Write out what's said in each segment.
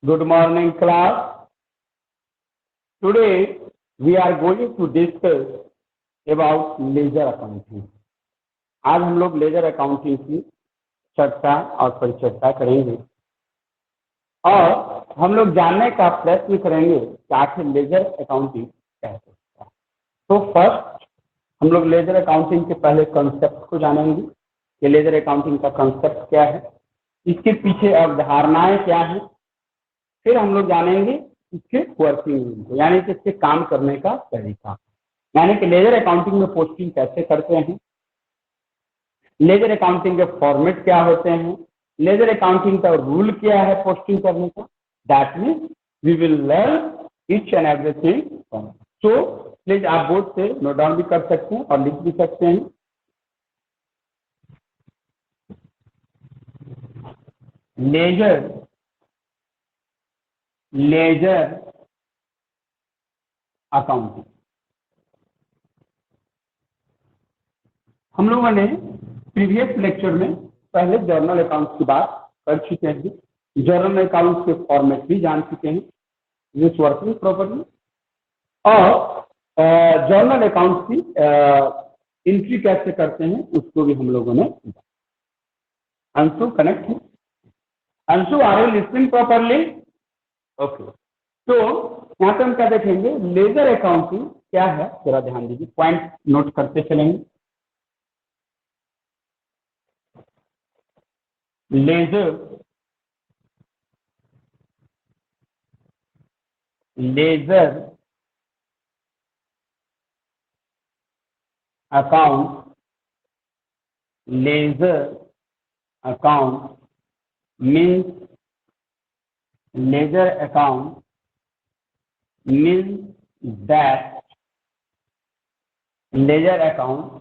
Good morning, class. Today we are going to discuss about ledger accounting. आज हम लोग ledger accounting की चर्चा और परिचर्चा करेंगे और हम लोग जानने का प्रयत्न करेंगे कि आखिर लेजर अकाउंटिंग क्या है। तो फर्स्ट हम लोग लेजर अकाउंटिंग के पहले कॉन्सेप्ट को जानेंगे कि लेजर अकाउंटिंग का कॉन्सेप्ट क्या है, इसके पीछे अवधारणाएं क्या है। फिर हम लोग जानेंगे इसके वर्किंग यानी कि इसके काम करने का तरीका, यानी कि लेजर अकाउंटिंग में पोस्टिंग कैसे करते हैं, लेजर अकाउंटिंग के फॉर्मेट क्या होते हैं, लेजर अकाउंटिंग का रूल क्या है पोस्टिंग करने का। That means we will learn each and everything. So please आप बोर्ड से नोट डाउन भी कर सकते हैं और लिख भी सकते हैं। लेजर अकाउंटिंग हम लोगों ने प्रीवियस लेक्चर में पहले जर्नल अकाउंट्स की बात कर चुके हैं। जर्नल अकाउंट्स के फॉर्मेट भी जान चुके हैं, दिस वर्किंग प्रॉपर्ली, और जर्नल अकाउंट्स की एंट्री कैसे करते हैं उसको भी हम लोगों ने। अंशु कनेक्ट है? Anshu, are you listening properly? Okay. तो यहाँ पे हम क्या देखेंगे, लेजर अकाउंटिंग क्या है, जरा ध्यान दीजिए, पॉइंट नोट करते चलेंगे। Ledger account means ledger account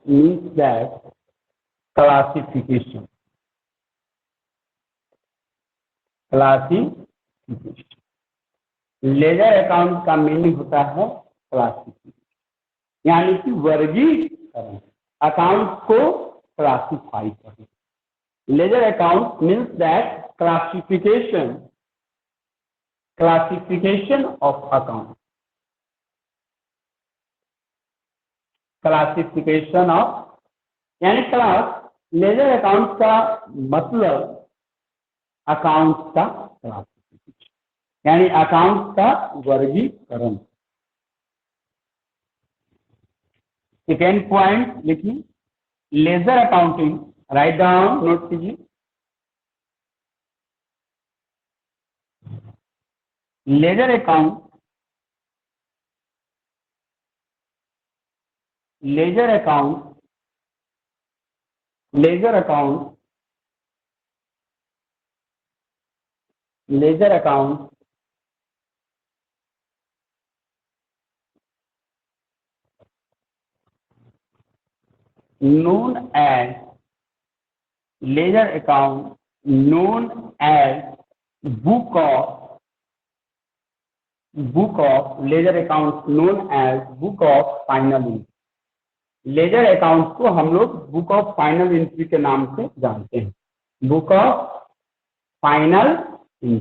means that classification laser account का मीनिंग होता है क्लासिफिकेशन, यानी कि वर्गीकरण, अकाउंट को क्लासिफाई करना। Ledger account means that classification of account, classification of यानी क्लास। लेजर अकाउंट का मतलब अकाउंट का क्लासिफिकेशन, यानी अकाउंट का वर्गीकरण। सेकेंड पॉइंट लिखिए, ledger accounting, right down, note कीजिए। Ledger account known as book of final entry. Ledger account को हम लोग बुक ऑफ फाइनल एंट्री के नाम से जानते हैं, book of final entry.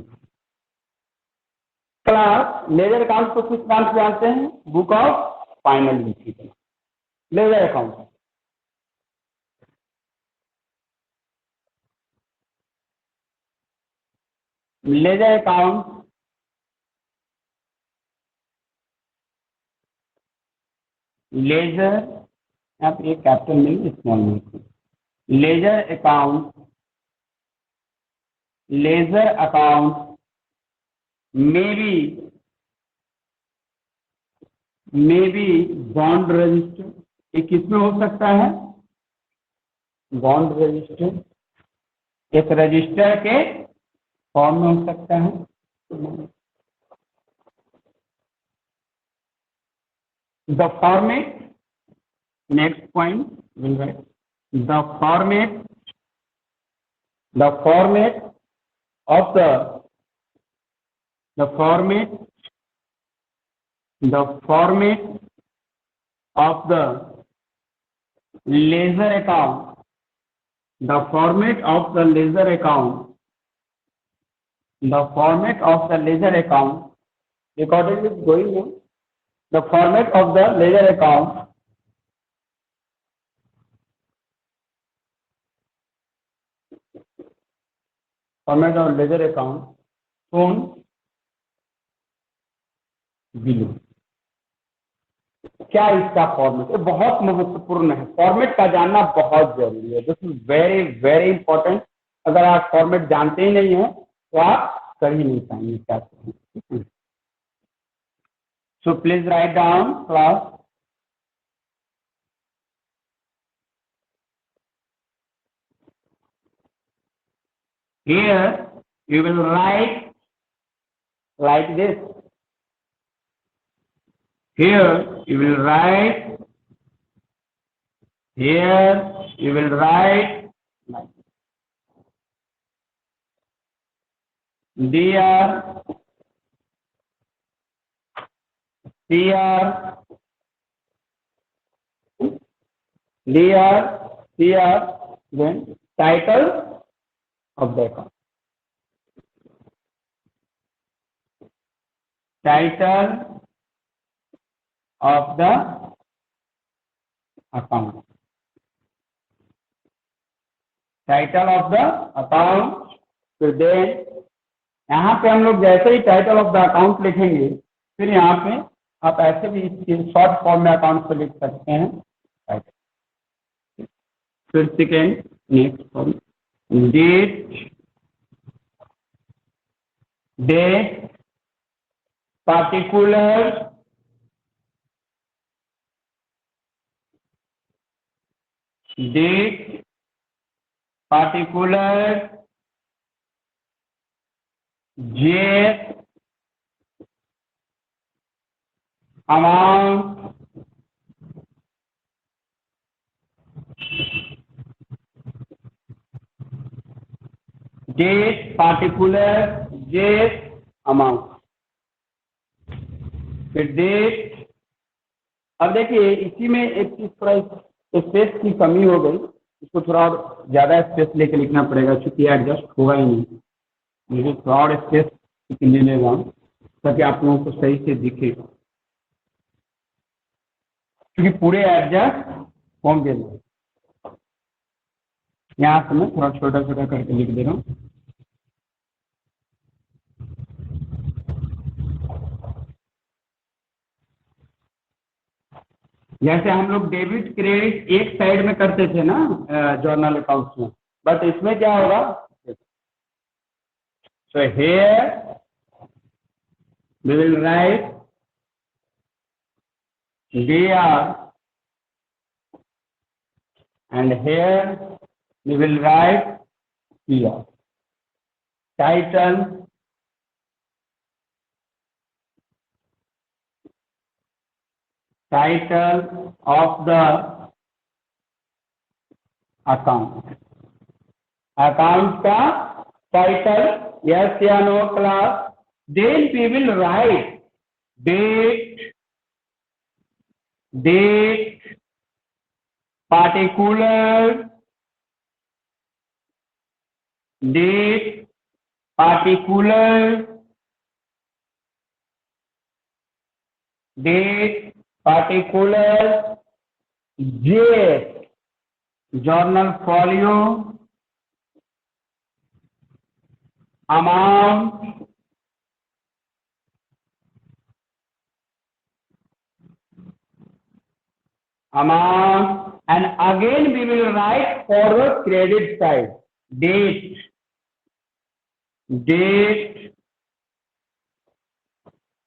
Class ledger account को किस नाम से जानते हैं? बुक ऑफ फाइनल एंट्री के नाम। लेजर अकाउंट आप एक कैपिटल नहीं स्मॉल में। Ledger account may be bond register. ये किसमें हो सकता है? बॉन्ड रजिस्टर, एक रजिस्टर के फॉर्म में हो सकता है। The format, next point will write the format of the laser account The format of the ledger account, recording is going on. The format of the ledger account shown below. क्या इसका format, ये बहुत महत्वपूर्ण है, format का जानना बहुत जरूरी है। This is very very important. अगर आप फॉर्मेट जानते ही नहीं है तो आप कर ही नहीं पाएंगे क्या। So please write down class. Here you will write like this. Here you will write. Here you will write like Dear then title of the account. Title of the account. Title of the account. फिर then यहाँ पे हम लोग जैसे ही title of the account लिखेंगे, फिर यहाँ पे आप ऐसे भी इसकी शॉर्ट फॉर्म में अकाउंट को लिख सकते हैं। फिर second next form, date particular J amount date particular J amount। फिर डेट, अब देखिए इसी में एक चीज थोड़ा स्पेस की कमी हो गई, इसको थोड़ा और ज्यादा स्पेस लेके लिखना पड़ेगा क्योंकि एडजस्ट होगा ही नहीं। मुझे थोड़ा और स्पेस ले लेगा ताकि आप लोगों को सही से दिखे, क्योंकि पूरे एडजस्ट होंगे। यहाँ से मैं थोड़ा छोटा छोटा करके लिख दे रहा हूँ। जैसे हम लोग डेबिट क्रेडिट एक साइड में करते थे ना जर्नल अकाउंट्स में, बट इसमें क्या होगा, so here we will write DR and here we will write PR। title of the account, account का title, yes या no class। then we will write date particular J journal folio amount and again we will write for the credit side date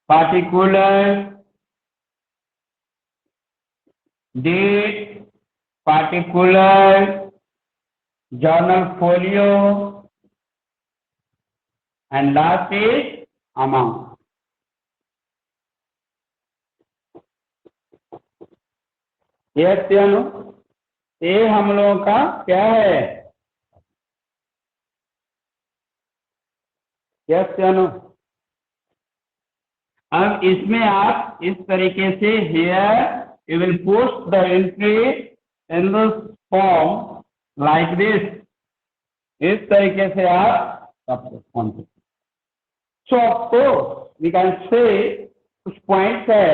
particular journal folio and last is amount। Yes या no, ये हम लोगों का क्या है, yes या no. अब इसमें आप इस तरीके से here you will post the entry in the form like this, इस तरीके से आप सब form so of course we can say कुछ पॉइंट्स है।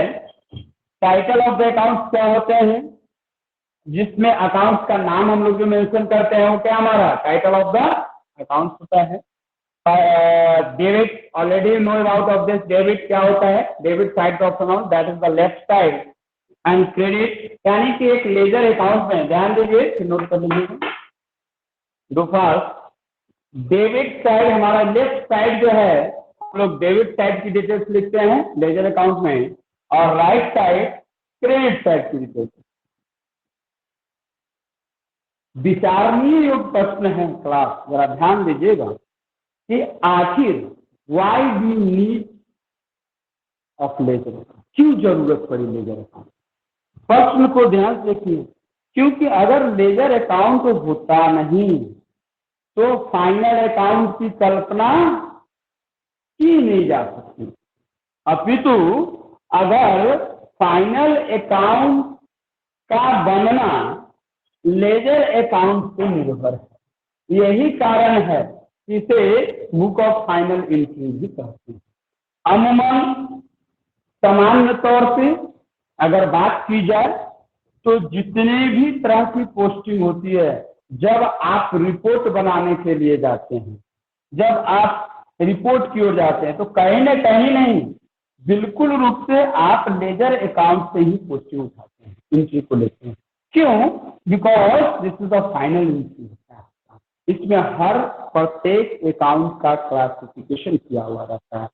टाइटल ऑफ द अकाउंट क्या होते हैं, जिसमें अकाउंट का नाम हम लोग जो मेंशन करते हैं वो क्या हमारा टाइटल ऑफ द अकाउंट होता है। Debit already know about of this. Debit क्या होता है, debit side of account that is the left side and credit यानी कि एक लेजर अकाउंट में ध्यान दीजिए, नोट कर लीजिए। दो फर्स्ट डेबिट साइड हमारा लेफ्ट साइड जो है हम लोग डेबिट साइड की डिटेल्स लिखते हैं लेजर अकाउंट में, और राइट साइड क्रेडिट साइड की डिटेल्स। विचारणीय योग प्रश्न है क्लास, जरा ध्यान दीजिएगा कि आखिर why we need of ledger account, क्यों जरूरत पड़ी लेजर अकाउंट। प्रश्न को ध्यान से देखिए, क्योंकि अगर लेजर अकाउंट होता नहीं तो फाइनल अकाउंट की कल्पना की नहीं जा सकती, अपितु अगर फाइनल अकाउंट का बनना लेजर अकाउंट पे निर्भर है। यही कारण है इसे बुक ऑफ फाइनल एंट्री भी कहते हैं। अमूमन सामान्य तौर पे अगर बात की जाए तो जितने भी तरह की पोस्टिंग होती है, जब आप रिपोर्ट बनाने के लिए जाते हैं, जब आप रिपोर्ट की ओर जाते हैं, तो कहीं न कहीं नहीं, बिल्कुल रूप से आप लेजर अकाउंट से ही पोस्टिंग उठाते हैं, एंट्री को लेते हैं। क्यों? Because this is the final entry. इसमें हर प्रत्येक अकाउंट का क्लासिफिकेशन किया हुआ रहता है,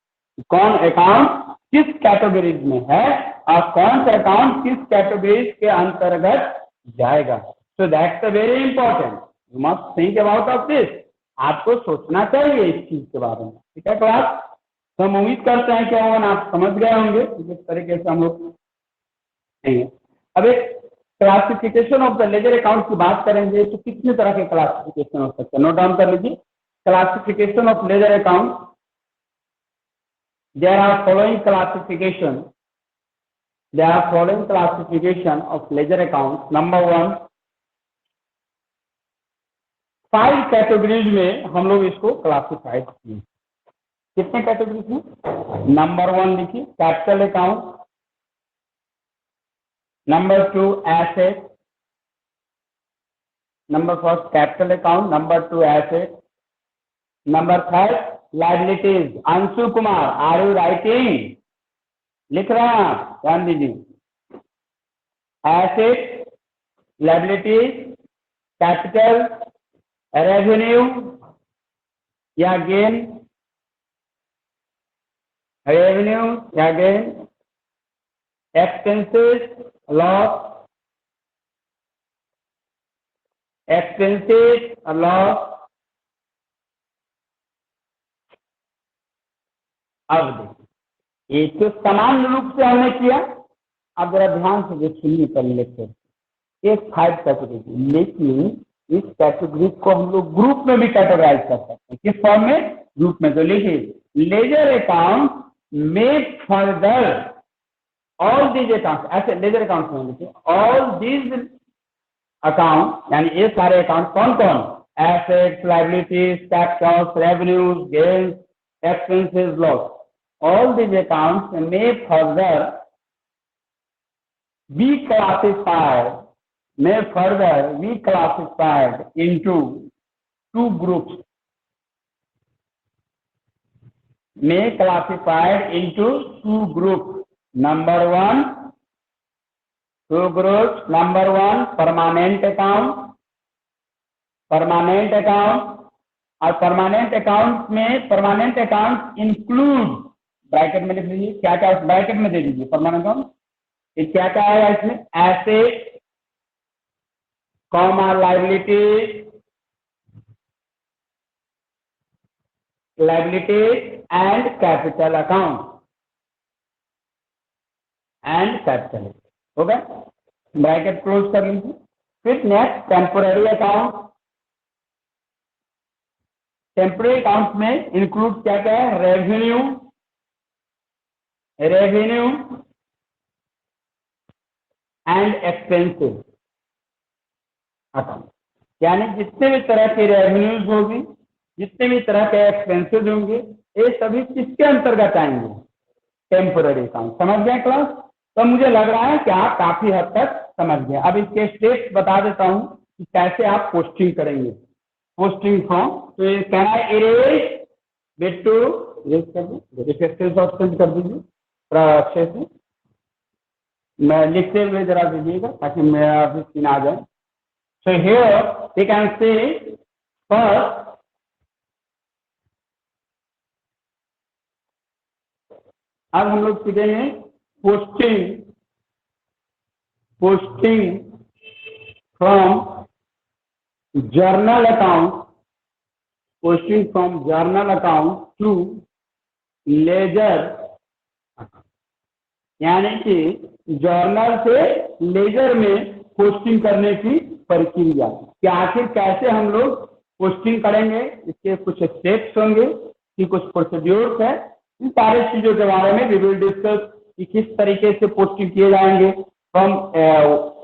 कौन अकाउंट किस कैटेगरीज में है और कौन सा अकाउंट किस कैटेगरीज के अंतर्गत जाएगा। So that's very important, you must think about of this. आपको सोचना चाहिए इस चीज के बारे में, ठीक है क्लास। तो हम उम्मीद करते हैं कि आप समझ गए होंगे किस तरीके से हम लोग। अब एक classification of the ledger account की बात करेंगे तो कितने तरह के क्लासिफिकेशन हो सकते हैं, नोट डाउन कर लीजिए। Classification of ledger account, there are following classification of ledger accounts. Number one, 5 categories में हम लोग इसको क्लासिफाइड किए। कितने कैटेगरीज में? नंबर 1 लिखिए capital account, number 2 asset, number first capital account, number 2 asset, number 3 liabilities. Anshu Kumar, are you writing? लिख रहे हैं आप, ध्यान दीजिए। एसेट, लाइबिलिटीज, कैपिटल, रेवेन्यू या गेन, रेवेन्यू या गेन, एक्सपेंसेस, लॉस, एक्सपेंसेस और लॉस, अवधि। ये तो सामान्य रूप से हमने किया। अब जरा ध्यान से सुनिए पहले लेक्चर। एक 5 कैटेगरी, लेकिन इस कैटेगरी को हम लोग ग्रुप में भी कैटेगराइज कर सकते हैं। किस फॉर्म में? ग्रुप में। तो लिखिए लेजर अकाउंट में फर्दर ऑल दीज अकाउंट, ऐसे लेजर अकाउंट में लिखिए ऑल दीज अकाउंट, यानी ये सारे अकाउंट कौन कौन? Assets, liabilities, Capitals, revenues, gains, expenses, loss. All these accounts may further be classified into 2 groups. May classified into 2 groups. Number 1, 2 groups. Number 1 permanent account, permanent account. और permanent account में permanent account include, bracket में लिख लीजिए, क्या क्या bracket में दे दीजिए permanent account. ये क्या क्या आएगा इसमें? Asset, comma liability, and capital account, and capital. हो गया, ब्रैकेट क्लोज कर लीजिए। फिर next temporary account. Temporary account में इंक्लूड क्या क्या है? Revenue, revenue and expenses account, यानी जितने भी तरह की रेवेन्यूज होगी, जितने भी तरह के एक्सपेंसेस होंगे ये सभी किसके अंतर्गत आएंगे, टेम्पोररी अकाउंट। समझ गए क्लास? तो मुझे लग रहा है कि आप काफी हद तक समझ गए। अब इसके स्टेप्स बता देता हूं कि कैसे आप पोस्टिंग करेंगे। पोस्टिंग फॉर्म, तो ये कहना है इरेज बेटू इरेज कर दीजिए, ऑप्शन कर दीजिए थोड़ा अच्छे से, मैं लिखते हुए जरा दीजिएगा ताकि मेरा भी सीन आ जाए। So here we can say first अब हम लोग सीखेंगे posting from journal account, posting from journal account to ledger, यानी कि जर्नल से लेजर में पोस्टिंग करने की प्रक्रिया कि आखिर कैसे हम लोग पोस्टिंग करेंगे, इसके कुछ स्टेप्स होंगे कि कुछ प्रोसीड्योर्स है, इन सारी चीजों के बारे में वी विल डिस्कस कि किस तरीके से पोस्टिंग किए जाएंगे फ्रॉम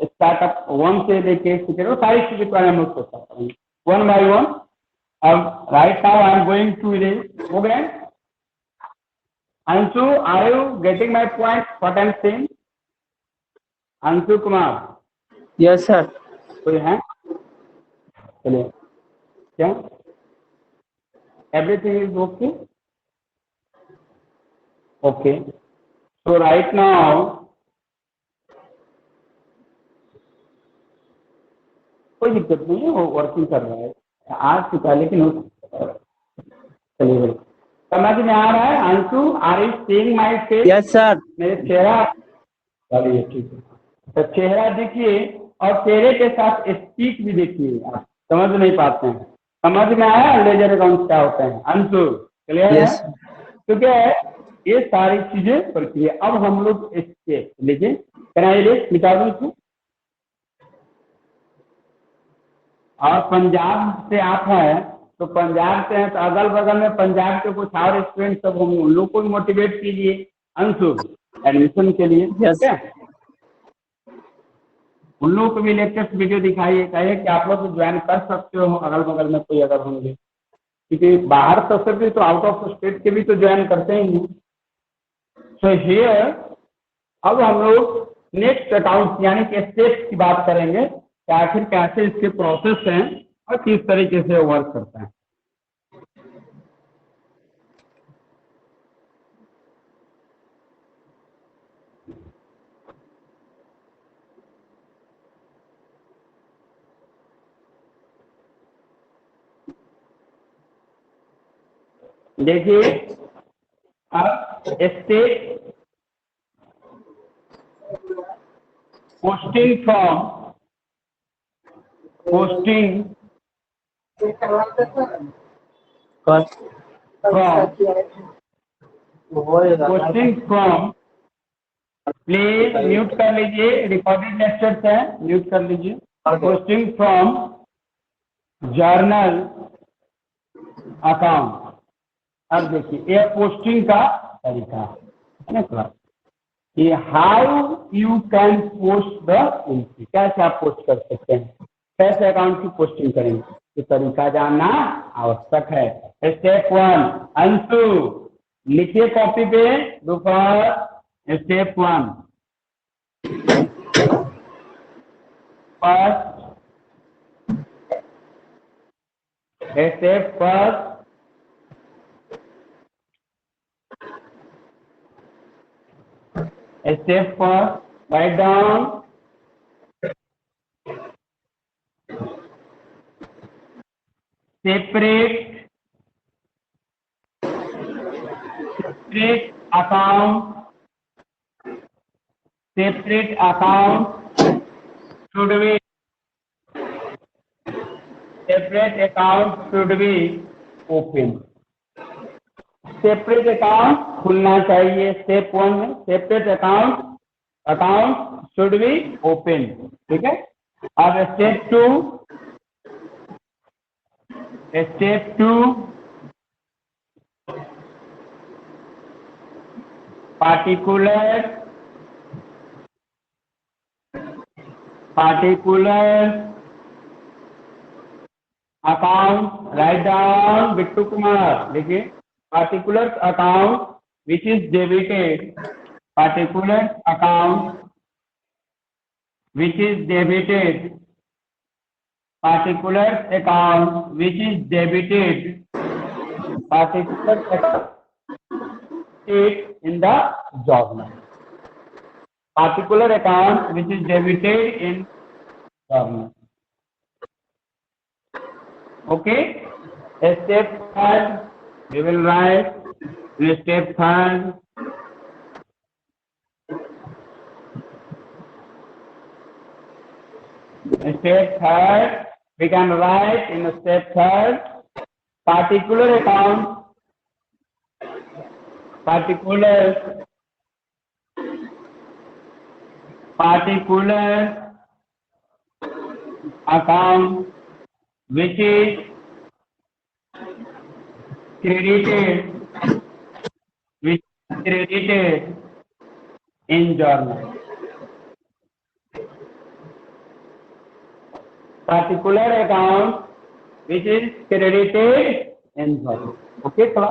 स्टार्टअप वन से लेके सारी चीजों के बारे में हम लोग करेंगे वन बाय वन। अब right now I am going to erase. हो गए Anshu? Are you getting my point what I am saying? Anshu Kumar? Yes sir. कोई है? चलिए, क्या everything is okay? Okay, so right now कोई दिक्कत नहीं है, वो वर्किंग कर रहा है आज चुका, लेकिन चलिए समझ में आ रहा है। Anshu, are you seeing my face? Yes sir. मेरे चेहरा, चलिए ठीक है, तो चेहरा देखिए और चेहरे के साथ स्पीच भी देखिए। आप समझ नहीं पाते हैं, समझ में आया लेजर अकाउंट क्या होता है? अंशु क्लियर है? यस क्योंकि ये सारी चीजें प्रक्रिया। अब हम लोग इसके लीजिए, कराइए, मिटा दो इसको। और पंजाब से आप हैं तो पंजाब से हैं तो अगल बगल में पंजाब के कुछ और स्टूडेंट सब होंगे, उन लोग को भी मोटिवेट कीजिए अंशु एडमिशन के लिए। यस ठीक है, उन लोगों को भी लेटेस्ट वीडियो दिखाइए, कहिए कि आप लोग ज्वाइन कर सकते हो अगल बगल में कोई अगर होंगे, क्योंकि बाहर तो सब भी तो आउट ऑफ स्टेट के भी तो ज्वाइन करते ही हैं। सो हियर अब हम लोग नेक्स्ट अकाउंट यानी कि स्टेप्स की बात करेंगे कि आखिर कैसे इसके प्रोसेस हैं और किस तरीके से वर्क करता है। देखिए अब step posting from please mute कर लीजिए, रिकॉर्डेड लेक्चर्स है, म्यूट कर लीजिए। Posting from journal account. अब देखिए ये पोस्टिंग का तरीका है ना क्लास, कि how you can post the entry, कैसे आप पोस्ट कर सकते हैं, कैसे अकाउंट की पोस्टिंग करेंगे, ये तरीका जानना आवश्यक है। स्टेप वन, अंशु लिखिए कॉपी पे दोपहर। Step one, first step first step first, write down separate account should be open। Separate account खुलना चाहिए। स्टेप वन में separate account should be open. ठीक है, अब step two particular account, write down Bittu Kumar, देखिए particular account which is debited, particular account which is debited, particular account which is debited, particular account in the journal, particular account which is debited in journal. Okay, step third we will write in step third. Step third, we can write in step third, particular account, particular account which is credited, in journal. Particular account which is credited in journal. Okay, थोड़ा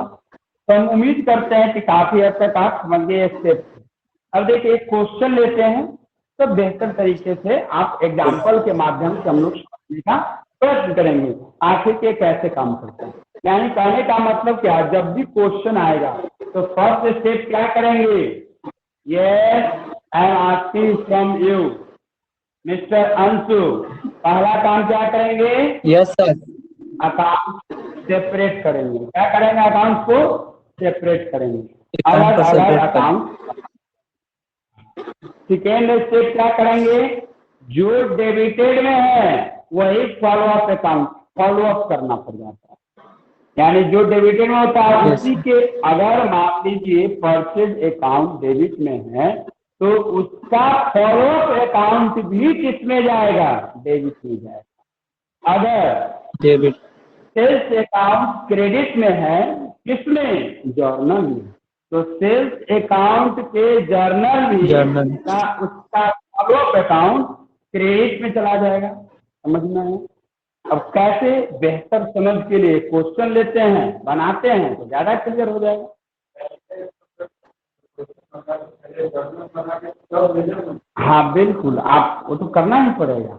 तो हम उम्मीद करते हैं कि काफी हद तक आप समझ गए स्टेप। अब देखिए एक क्वेश्चन लेते हैं तो बेहतर तरीके से आप एग्जाम्पल के माध्यम से हम लोग समझने का प्रयत्न करेंगे आखिर ये कैसे काम करते हैं। यानी कहने का मतलब क्या, जब भी क्वेश्चन आएगा तो फर्स्ट स्टेप क्या करेंगे, yes I am asking from you mister Anshu, पहला काम क्या करेंगे, यस सर, अकाउंट सेपरेट करेंगे। क्या करेंगे, अकाउंट को सेपरेट करेंगे, अकाउंट अलग को अलग separate अकाउंट। सेकेंड स्टेप क्या करेंगे, जो डेबिटेड में है वही follow up account follow up करना पड़ जाता है। यानी जो डेबिटेड में होता है Yes. उसी के, अगर मान लीजिए परचेज अकाउंट डेबिट में है तो उसका फॉलो अप अकाउंट भी किस में जाएगा, डेबिट में जाएगा। अगर डेबिट सेल्स अकाउंट क्रेडिट में है, किसमें, जर्नल में, तो सेल्स अकाउंट के जर्नल भी जर्नल उसका फॉलो अप अकाउंट क्रेडिट में चला जाएगा। समझना है। अब कैसे, बेहतर समझ के लिए क्वेश्चन लेते हैं, बनाते हैं तो ज्यादा क्लियर हो जाएगा। हाँ बिल्कुल, आप वो तो करना ही पड़ेगा,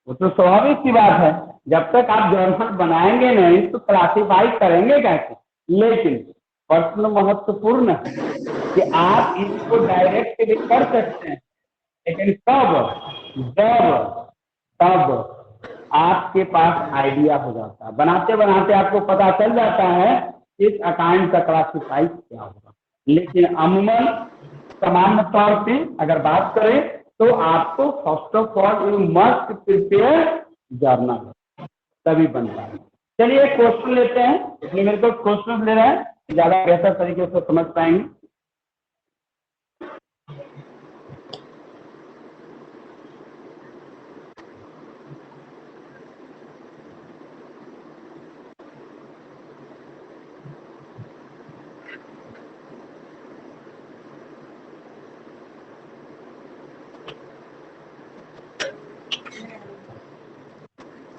वो तो स्वाभाविक सी बात है। जब तक आप जर्नल बनाएंगे नहीं तो क्लासिफाई करेंगे कैसे। लेकिन प्रश्न महत्वपूर्ण है कि आप इसको डायरेक्ट भी कर सकते हैं, लेकिन तब आपके पास आइडिया हो जाता है, बनाते बनाते आपको पता चल जाता है इस अकाउंट का क्लासिफाई क्या होगा। लेकिन अमूमन सामान्य तौर पे अगर बात करें तो आपको first of all you must prepare journal, तभी बनता है। चलिए क्वेश्चन लेते हैं, इसलिए मेरे को क्वेश्चन ले रहे हैं, ज्यादा बेहतर तरीके से समझ पाएंगे।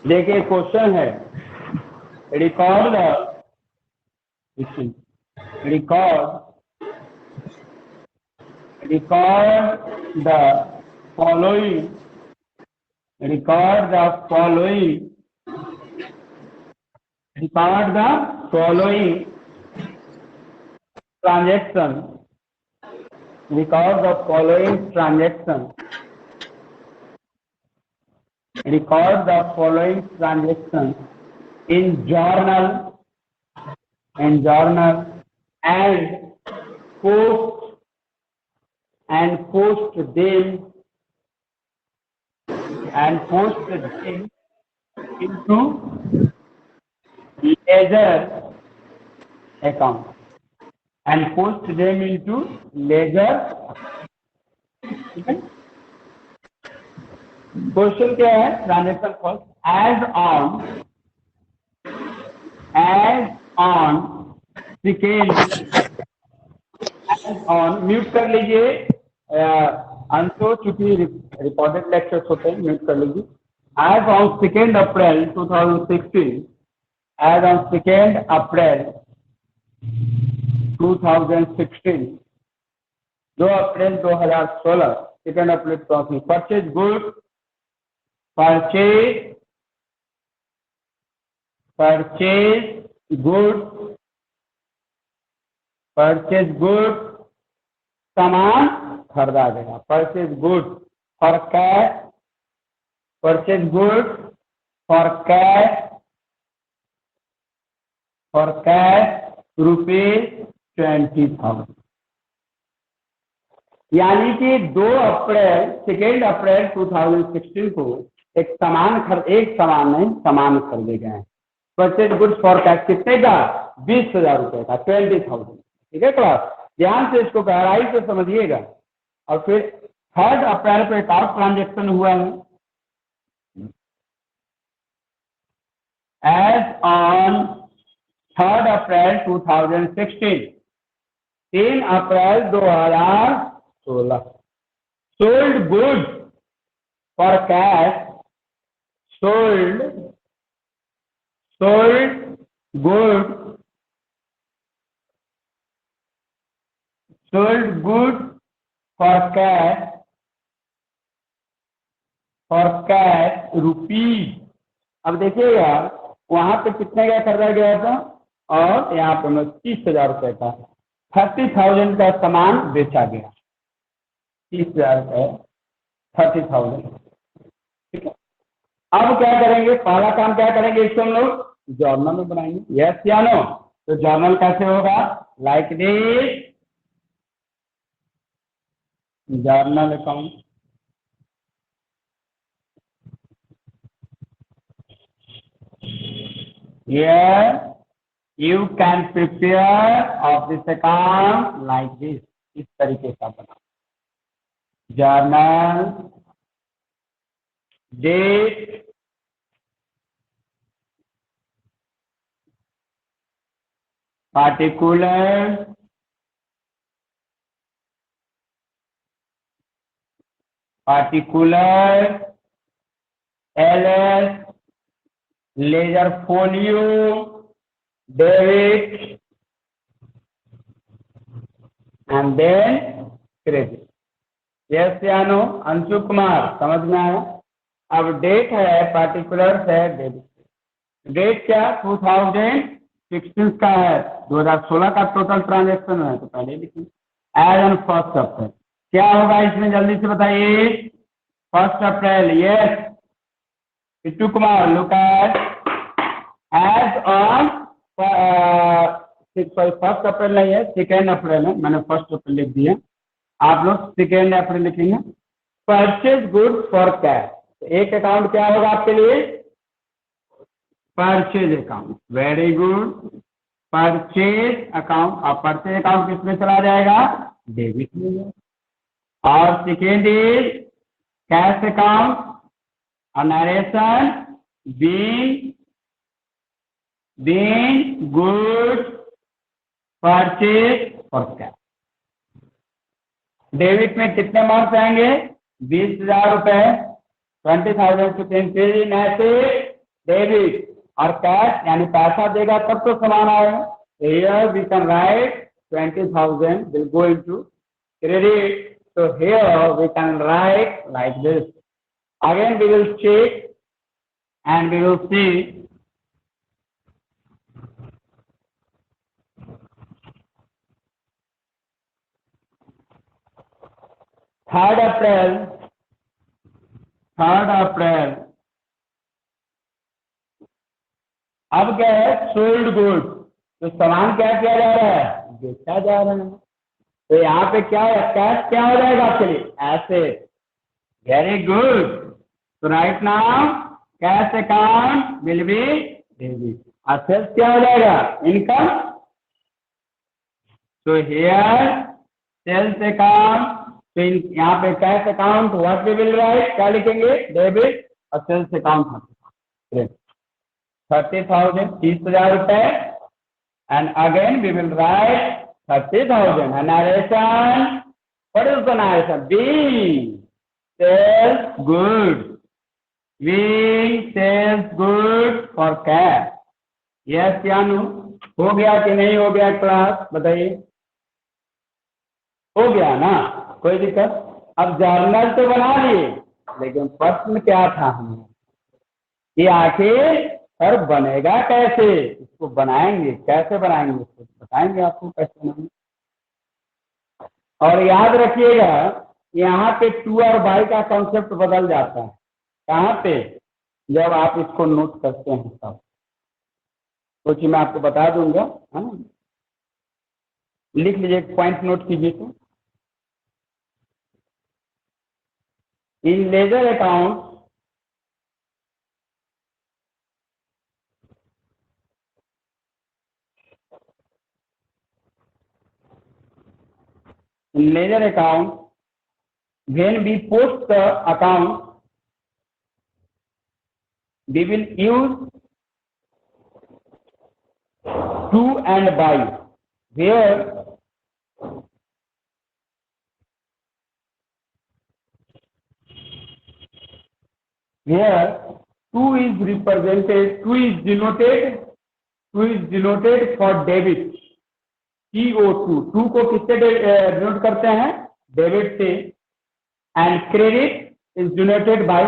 देखिए क्वेश्चन है, record the following transaction in journal and post them into ledger account question क्या है, transaction cost as on mute कर लीजिए अंशु, चूंकि रिकॉर्डेड लेक्चर्स होते हैं, म्यूट कर लीजिए। as on 2nd April 2016, as on 2nd April 2016, 2 April 2016, 2nd April 2016, purchase goods, purchase goods, सामान खरीदा गया। Purchase goods for cash, purchase goods for cash ₹20,000। यानी कि 2 अप्रैल 2 अप्रैल 2016 को एक सामान नहीं, सामान खरीदे गए हैं। परचेज गुड्स फॉर कैश कितने का? 20,000 रुपए का, 20,000। ठीक है क्लास, ध्यान से इसको गहराई से समझिएगा। और फिर 3 अप्रैल को एक और ट्रांजेक्शन हुआ है। As on 3 April 2016, 3 April 2016, sold goods for cash, sold good for cash rupees. अब देखिएगा वहां पे कितने का खरीदा गया था, और यहाँ पे 30,000 रुपए का, 30,000 का सामान बेचा गया। 30,000 रुपए, 30,000। ठीक है, अब क्या करेंगे? पहला काम क्या करेंगे? इसको हम लोग जर्नल में बनाएंगे। यस या नो? तो जर्नल कैसे होगा? Like this, journal account. Here you can prepare of this account like this, इस तरीके का बना। Journal, date, particulars, LS, ledger folio, debit, and then credit। Yes या नो? अंशु कुमार, समझ में आया? अब डेट है, पार्टिकुलर्स है, डेबिट। डेट क्या? 2016 का है, 2016 का टोटल ट्रांजेक्शन है, तो पहले लिखिए। एज ऑन 1 अप्रैल, क्या होगा इसमें जल्दी से बताइए? 1 April, yes Bittu Kumar, look at as on 1 April नहीं है, 2 अप्रैल है, मैंने 1 अप्रैल लिख दिया, आप लोग 2 अप्रैल लिखेंगे। परचेज गुड्स फॉर कैश, एक अकाउंट क्या होगा आपके लिए? Purchase account. Very good, purchase account. और परचेज अकाउंट किसमें चला जाएगा? डेबिट में। और second is cash account, narration being goods purchase for cash. Debit में कितने मार्क्स आएंगे? 20,000 रुपए, 20,000 टू इन एसेट डेबिट। और कैश यानी पैसा देगा तब तो सामान आएगा। Here we can write 20,000 will go into credit. So here we can write like this. Again we will check and we will see. 3 अप्रैल, अब क्या है? सोल्ड गुड्स, तो सामान क्या किया जा रहा है? बेचा जा रहा है। तो यहाँ पे क्या है? कैश क्या हो जाएगा आपके लिए? एसेट। Very good. तो right now cash account will be debit, assets क्या हो जाएगा? इनकम। तो हियर सेल्स अकाउंट, तो यहाँ पे cash account what we will write, क्या लिखेंगे? डेबिट। और सेल्स अकाउंट 30,000, 30,000 रुपए। And again we will write 30,000 and narration. What is the narration? B, sales goods. Wing sales good for cat. Yes या no? हो गया कि नहीं हो गया क्लास, बताइए। हो गया ना, कोई दिक्कत? अब जर्नल तो बना लिए, लेकिन प्रश्न क्या था हमें कि आखिर सर बनेगा कैसे, इसको बनाएंगे कैसे, बनाएंगे इसको बताएंगे आपको कैसे बनाएंगे। और याद रखिएगा यहाँ पे टू और बाई का कॉन्सेप्ट बदल जाता है। कहाँ पे? जब आप इसको नोट करते हैं तब। कुछ मैं आपको बता दूंगा, है ना? लिख लीजिए, पॉइंट नोट कीजिए। तो in ledger account when we post the account, we will use to and by, where two is represented, two is denoted for debit, CO2, two को किससे डिनोट करते हैं? डेबिट से। And credit is donated by,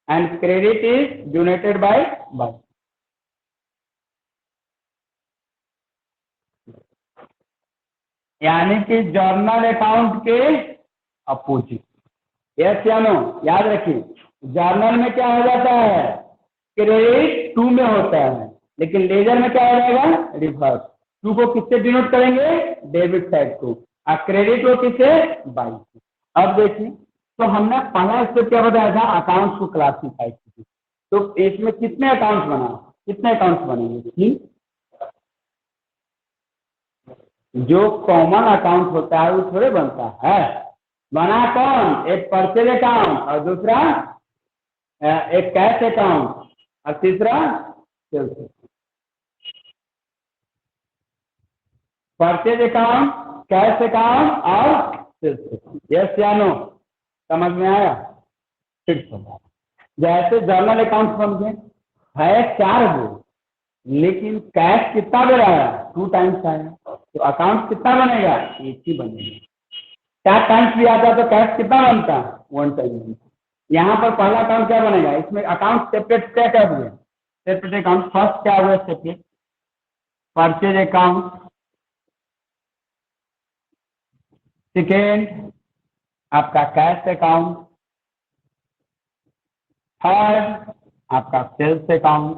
and credit is donated by. यानी कि journal account के opposite. Yes या no? याद रखिए, जर्नल में क्या हो जाता है? क्रेडिट टू में होता है, लेकिन लेजर में क्या हो जाएगा? रिवर्स। टू को किससे डिनोट करेंगे? डेबिट साइड को, और क्रेडिट को किससे? बाई से। अब देखिए, तो हमने पहला स्टेप क्या बताया था? अकाउंट्स को क्लासिफाई कीजिए। तो इसमें कितने अकाउंट्स बना, कितने अकाउंट्स बनेंगे? जो कॉमन अकाउंट होता है वो थोड़े बनता है। बना कौन? एक परचेज अकाउंट, और दूसरा एक कैश अकाउंट, और तीसरा sales account. Purchase account, cash account और सेल्स अकाउंट। यस या नो? समझ में आया? फिर समझ। जैसे जर्नल अकाउंट बन गए, है चार वो, लेकिन कैश कितना दे रहा है? 2 टाइम्स आया, तो अकाउंट कितना बनेगा? एक ही बनेगा। 4 टाइम्स भी आता तो कैश कितना बनता? 1 टाइम बनता। यहाँ पर पहला अकाउंट क्या बनेगा? इसमें अकाउंट सेपरेट क्या क्या हुए? सेपरेट अकाउंट फर्स्ट क्या हुआ? सेपरेट परचेज अकाउंट, सेकेंड आपका कैश अकाउंट, थर्ड आपका सेल्स अकाउंट।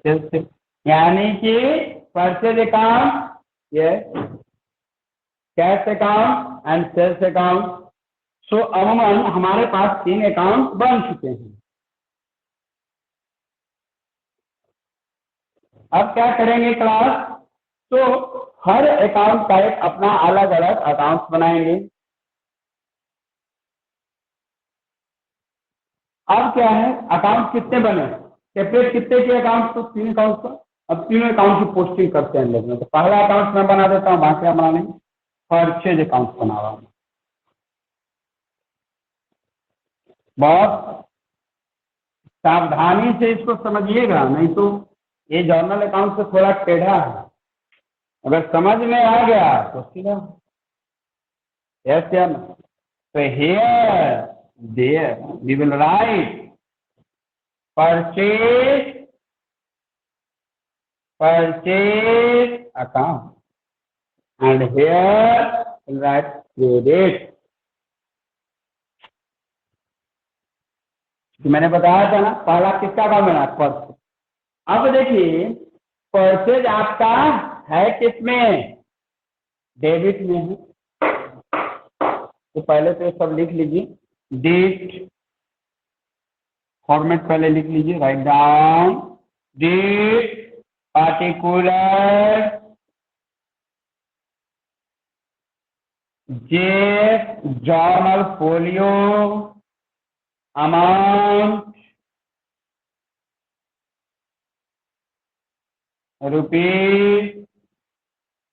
सेल्स यानी कि परचेज अकाउंट, ये cash account and sales account. So अमूमन हमारे पास 3 अकाउंट बन चुके हैं। अब क्या करेंगे क्लास? तो हर अकाउंट का एक अपना अलग अलग अकाउंट बनाएंगे। अब क्या है, अकाउंट कितने बने? सेपरेट कितने के अकाउंट? तो 3 अकाउंट का। अब तीनों अकाउंट की पोस्टिंग करते हैं लोग। तो पहला अकाउंट मैं बना देता हूँ, वहां क्या बनाने? परचेज अकाउंट बना रहा हूँ। बहुत सावधानी से इसको समझिएगा, नहीं तो ये जर्नल अकाउंट से थोड़ा टेढ़ा है। अगर समझ में आ गया तो सीधा। यस या नो? तो here there we will write purchase account, and here we'll write credit। मैंने बताया था ना, पहला किसका काम है? परचेज। अब देखिए, परचेज आपका है किसमें? डेबिट में है। तो पहले तो सब लिख लीजिए, डेट फॉर्मेट पहले लिख लीजिए, write down date particular J journal folio amount rupees,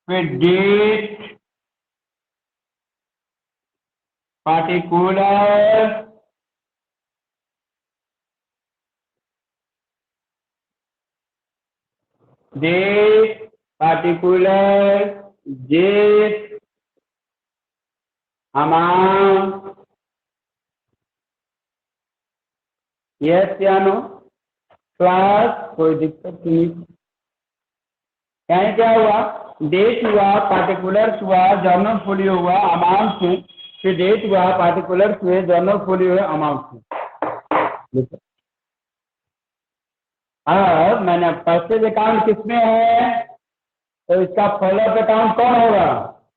फिर date, particular date, particular date amount, yes या नो? क्लास कोई दिक्कत नहीं। क्या हुआ, डेट हुआ, पार्टिकुलर्स हुआ, जर्नल फोलियो हुआ, अमाउंट हुए, फिर डेट हुआ, पार्टिकुलर्स हुए, जर्नल फोलियो हुए, अमाउंट हुए। और मैंने परचेज अकाउंट किसमें है, तो इसका फॉलोअप अकाउंट कौन होगा?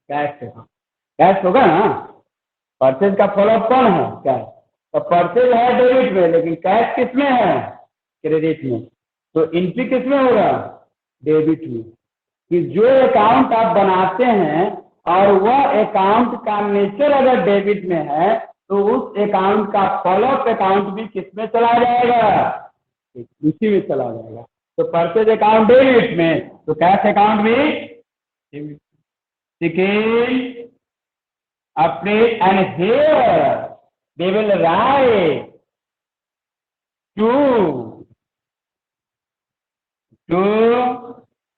Cash account. कैश होगा ना, परचेज का फॉलोअप कौन है? कैश। तो परचेज है डेबिट में, लेकिन कैश किसमें है? क्रेडिट में। तो एंट्री किसमें होगा? डेबिट में। कि जो अकाउंट आप बनाते हैं और वह अकाउंट का नेचर अगर डेबिट में है, तो उस अकाउंट का फॉलोअप अकाउंट भी किसमें चला जाएगा? उसी में चला जाएगा। तो परचेज अकाउंट डेबिट में, तो कैश अकाउंट भी डेबिट। सेकेंड, अपने and here they will write to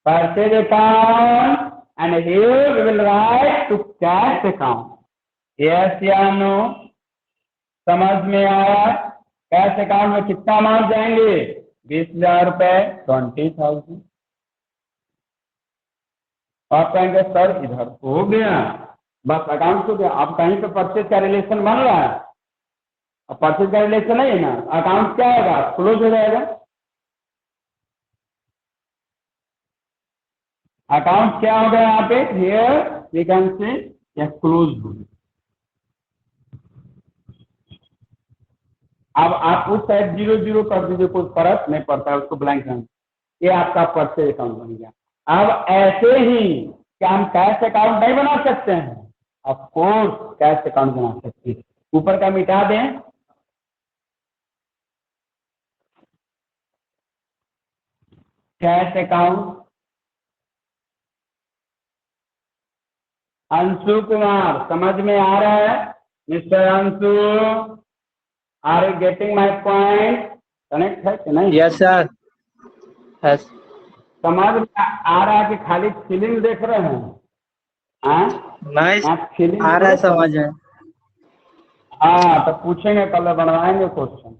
purchase account, and here we will write to cash account. Yes या no? समझ में आया? कैश अकाउंट में कितना अमाउंट जाएंगे? 20,000 रुपए, 20,000। आप कहेंगे सर इधर तो हो गया, बस अकाउंट हो गया। अब कहीं पे परचेज का रिलेशन बन रहा है, अब परचेज का रिलेशन नहीं है ना, अकाउंट क्या होगा? क्लोज हो जाएगा। अकाउंट क्या होगा यहाँ पे? हियर वी कैन से या क्लोज हो। अब आप उस साइड 0 0 कर दीजिए, कोई फर्क नहीं पड़ता है, उसको ब्लैंक रन। ये आपका परचेज अकाउंट बन गया। अब ऐसे ही क्या हम कैश अकाउंट नहीं बना सकते हैं? ऑफ कोर्स कैश अकाउंट बना सकते हैं। ऊपर का मिटा दें, कैश अकाउंट। अंशु कुमार समझ में आ रहा है? Mister Anshu, are you getting my point? Connect है कि नहीं? Yes sir. समझ में आ रहा है कि खाली फिल्म देख रहे हैं? नहीं, आप फिल्म आ रहा है समझ में। हाँ, तो पूछेंगे, कल बनवाएंगे क्वेश्चन।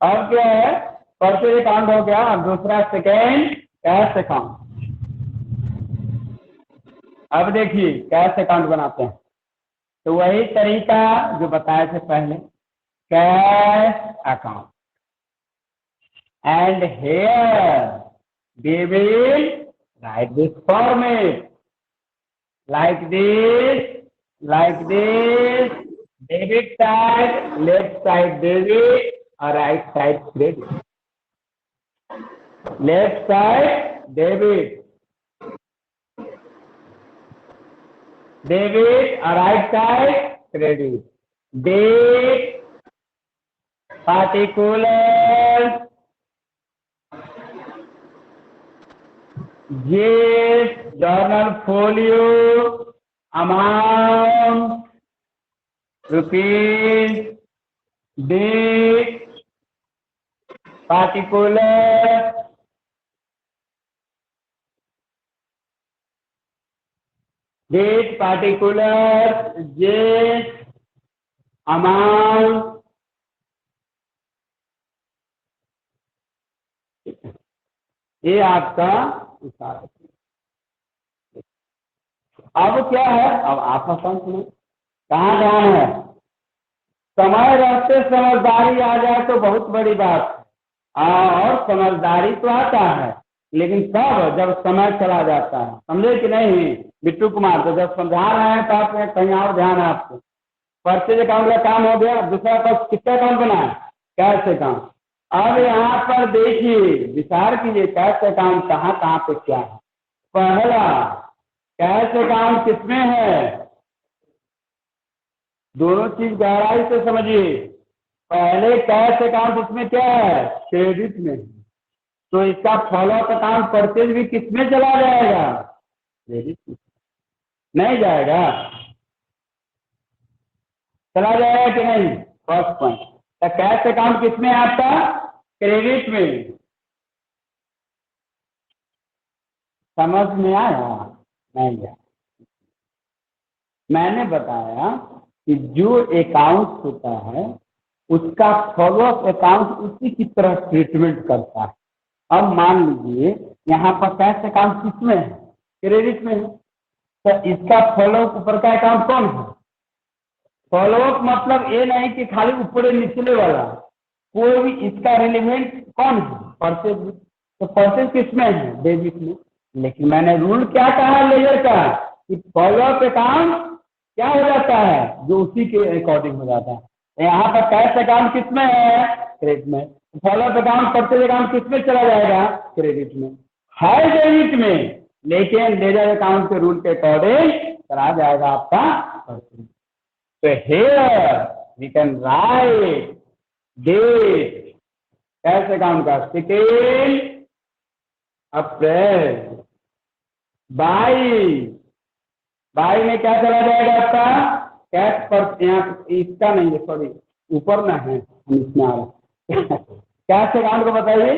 और क्या है? परचेज अकाउंट हो गया। अब दूसरा सेकेंड, कैश अकाउंट। अब देखिए कैश अकाउंट बनाते हैं, तो वही तरीका जो बताए थे पहले, cash account. And here we will write this format like this, debit side, left side debit or right side credit. Left side debit or right side credit. Date, particulars, yes, journal folio, amount, rupees, date, particular, date, particular, date, amount। ये आपका हिसाब है। अब क्या है? अब आप सुनो, कहाँ जाना है? समय रहते समझदारी आ जाए तो बहुत बड़ी बात है, और समझदारी तो आता है, लेकिन तब जब समय चला जाता है, समझे कि नहीं बिट्टू कुमार? तो जब समझा रहे हैं तो आप कहीं और ध्यान है आपको। परचेज अकाउंट का काम हो गया। दूसरा पास किसका अकाउंट बना है? Cash account. अब यहाँ पर देखिए, विचार कीजिए कैश अकाउंट कहाँ पे क्या है। पहला, कैश अकाउंट किसमें है? दोनों चीज गहराई से समझिए। पहले कैश अकाउंट इसमें क्या है? क्रेडिट में। तो इसका फॉलोअप अकाउंट परचेज भी किसमें चला जाएगा? क्रेडिट में नहीं जाएगा? चला जाएगा कि नहीं? First point. तो कैश अकाउंट किसमें है आपका? क्रेडिट में। समझ में आया? नहीं आया। मैंने बताया कि जो अकाउंट होता है उसका फॉलोअप अकाउंट उसी की तरह ट्रीटमेंट करता है। अब मान लीजिए यहाँ पर कैश अकाउंट किसमें है? क्रेडिट में है। तो इसका फॉलोअप ऊपर का अकाउंट कौन है? फॉलोअप मतलब ये नहीं कि खाली ऊपर निचले वाला, कोई भी इसका रिलेवेंट कौन है? परचेज। तो परचेज किसमें है? डेबिट में। लेकिन मैंने रूल क्या कहा लेजर का कि फॉलोअप अकाउंट क्या हो जाता है? जो उसी के अकॉर्डिंग हो जाता है। यहाँ पर कैश अकाउंट किसमें है? क्रेडिट में। फॉलोअप अकाउंट परचेज अकाउंट किसमें चला जाएगा? क्रेडिट में। है डेबिट में, लेकिन लेजर अकाउंट के रूल के अकॉर्डिंग चला जाएगा आपका purchase. So here we can write date cash account का 2 अप्रैल। बाई में क्या चला जाएगा आपका? कैश पर, यहाँ इसका नहीं है, सॉरी ऊपर ना है, हम इसमें आ रहे हैं। कैश अकाउंट को बताइए,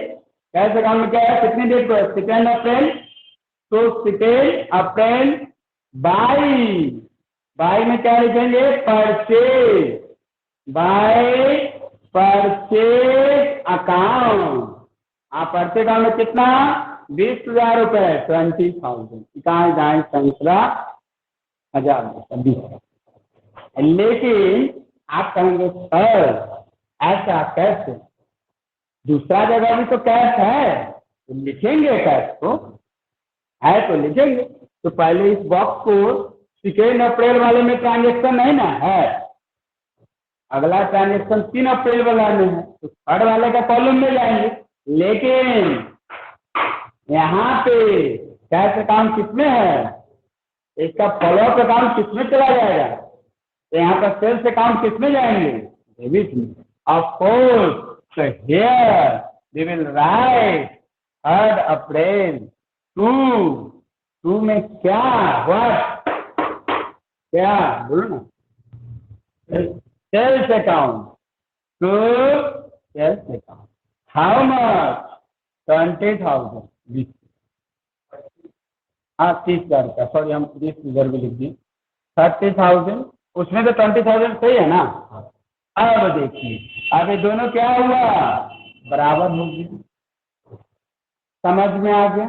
कैश अकाउंट में क्या है? कितनी डेट को है? 2 अप्रैल। तो 2 अप्रैल बाई में क्या लिखेंगे? परचेज। By purchase account. आप परचेज अकाउंट में कितना? 20,000 रुपए, 20,000। कहाँ जाए? 15,000 20। लेकिन आप कहेंगे सर ऐसा कैसे? दूसरा जगह भी तो कैश है, तो लिखेंगे कैश को, है तो लिखेंगे। तो पहले इस बॉक्स को 2 अप्रैल वाले में ट्रांजेक्शन नहीं ना है, अगला ट्रांजेक्शन 3 अप्रैल वाला में है, तो थर्ड वाले का कॉलम में जाएंगे। लेकिन यहाँ पे कैश अकाउंट किसमें है? इसका फॉलोअप अकाउंट किसमें चला जाएगा? तो यहाँ पर सेल्स अकाउंट किसमें जाएंगे? डेबिट में। Of course, so here we will write 3 April 2 में क्या? व्हाट? क्या बोलो ना? Sales account to sales account. How much? 20,000। हाँ 30,000 का, सॉरी हम 30,000 भी लिख दिए। 30,000 उसमें तो 20,000 सही है ना? अब देखिए, अब ये दोनों क्या हुआ? बराबर हो गया। समझ में आ गया?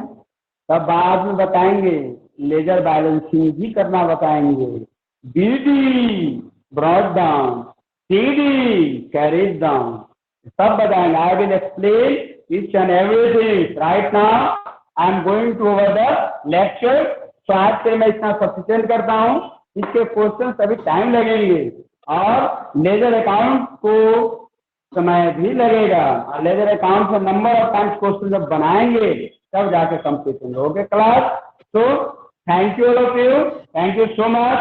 तब बाद में बताएंगे, लेजर बैलेंसिंग भी करना बताएंगे। BD brought down, CD carries down, सब बताएंगे। I will explain each and everything. Right now I am going to over the lecture. तो आज से मैं इतना सफिशिएंट करता हूँ। इसके क्वेश्चन अभी टाइम लगेंगे और लेजर अकाउंट को समय भी लगेगा, और लेजर अकाउंट से नंबर ऑफ टाइम्स क्वेश्चन जब बनाएंगे तब जाके कंप्लीट होंगे। Okay class? तो thank you all of you, thank you so much.